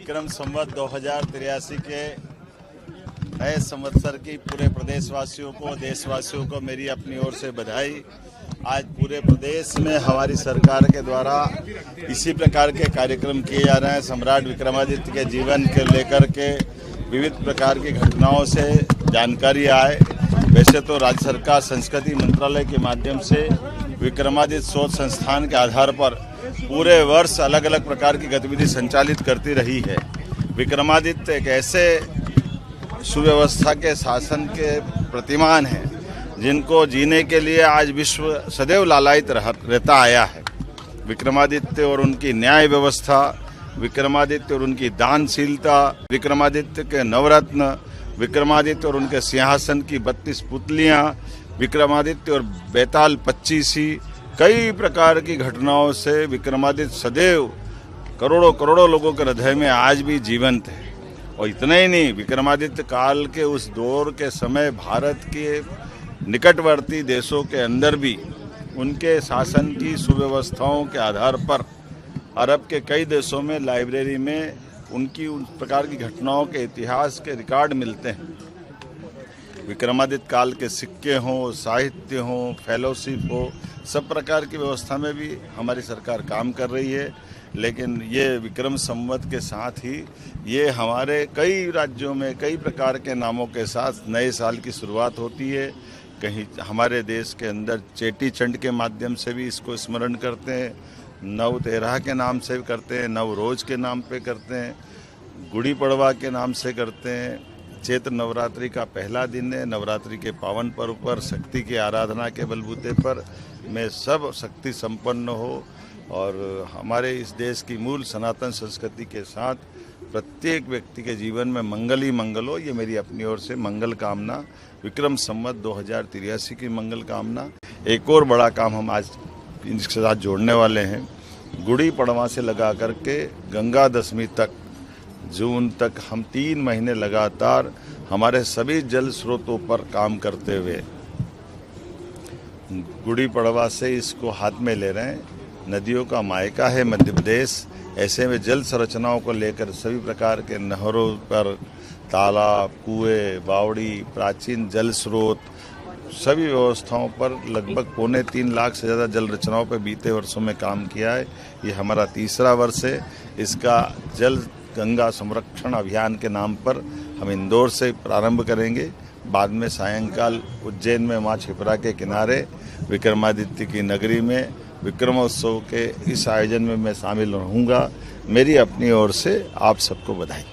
विक्रम संवत 2083 के नए संवत्सर की पूरे प्रदेशवासियों को, देशवासियों को मेरी अपनी ओर से बधाई। आज पूरे प्रदेश में हमारी सरकार के द्वारा इसी प्रकार के कार्यक्रम किए जा रहे हैं। सम्राट विक्रमादित्य के जीवन के लेकर के विविध प्रकार की घटनाओं से जानकारी आए। वैसे तो राज्य सरकार संस्कृति मंत्रालय के माध्यम से विक्रमादित्य शोध संस्थान के आधार पर पूरे वर्ष अलग अलग प्रकार की गतिविधि संचालित करती रही है। विक्रमादित्य एक ऐसे सुव्यवस्था के शासन के प्रतिमान हैं जिनको जीने के लिए आज विश्व सदैव लालायित रहता आया है। विक्रमादित्य और उनकी न्याय व्यवस्था, विक्रमादित्य और उनकी दानशीलता, विक्रमादित्य के नवरत्न, विक्रमादित्य और उनके सिंहासन की 32 पुतलियां, विक्रमादित्य और बेताल 25, कई प्रकार की घटनाओं से विक्रमादित्य सदैव करोड़ों लोगों के हृदय में आज भी जीवंत है। और इतना ही नहीं, विक्रमादित्य काल के उस दौर के समय भारत के निकटवर्ती देशों के अंदर भी उनके शासन की सुव्यवस्थाओं के आधार पर अरब के कई देशों में लाइब्रेरी में उनकी उन प्रकार की घटनाओं के इतिहास के रिकॉर्ड मिलते हैं। विक्रमादित्य काल के सिक्के हों, साहित्य हों, फेलोशिप हो, सब प्रकार की व्यवस्था में भी हमारी सरकार काम कर रही है। लेकिन ये विक्रम संवत के साथ ही ये हमारे कई राज्यों में कई प्रकार के नामों के साथ नए साल की शुरुआत होती है। कहीं हमारे देश के अंदर चेटी चंड के माध्यम से भी इसको स्मरण करते हैं, नव तेरह के नाम से करते हैं, नव रोज के नाम पे करते हैं, गुड़ी पड़वा के नाम से करते हैं। चैत्र नवरात्रि का पहला दिन है। नवरात्रि के पावन पर्व पर शक्ति की आराधना के बलबूते पर में सब शक्ति संपन्न हो और हमारे इस देश की मूल सनातन संस्कृति के साथ प्रत्येक व्यक्ति के जीवन में मंगल ही मंगल हो, ये मेरी अपनी ओर से मंगल कामना। विक्रम संवत 2083 की मंगल कामना। एक और बड़ा काम हम आज इनके साथ जोड़ने वाले हैं। गुड़ी पड़वा से लगा करके गंगा दशमी तक, जून तक हम 3 महीने लगातार हमारे सभी जल स्रोतों पर काम करते हुए गुड़ी पड़वा से इसको हाथ में ले रहे हैं। नदियों का मायका है मध्य प्रदेश। ऐसे में जल संरचनाओं को लेकर सभी प्रकार के नहरों पर, तालाब, कुएं, बावड़ी, प्राचीन जल स्रोत, सभी व्यवस्थाओं पर लगभग 3.25 लाख से ज़्यादा जल रचनाओं पर बीते वर्षों में काम किया है। ये हमारा तीसरा वर्ष है। इसका जल गंगा संरक्षण अभियान के नाम पर हम इंदौर से प्रारंभ करेंगे। बाद में सायंकाल उज्जैन में माँ क्षिप्रा के किनारे विक्रमादित्य की नगरी में विक्रमोत्सव के इस आयोजन में मैं शामिल रहूँगा। मेरी अपनी ओर से आप सबको बधाई।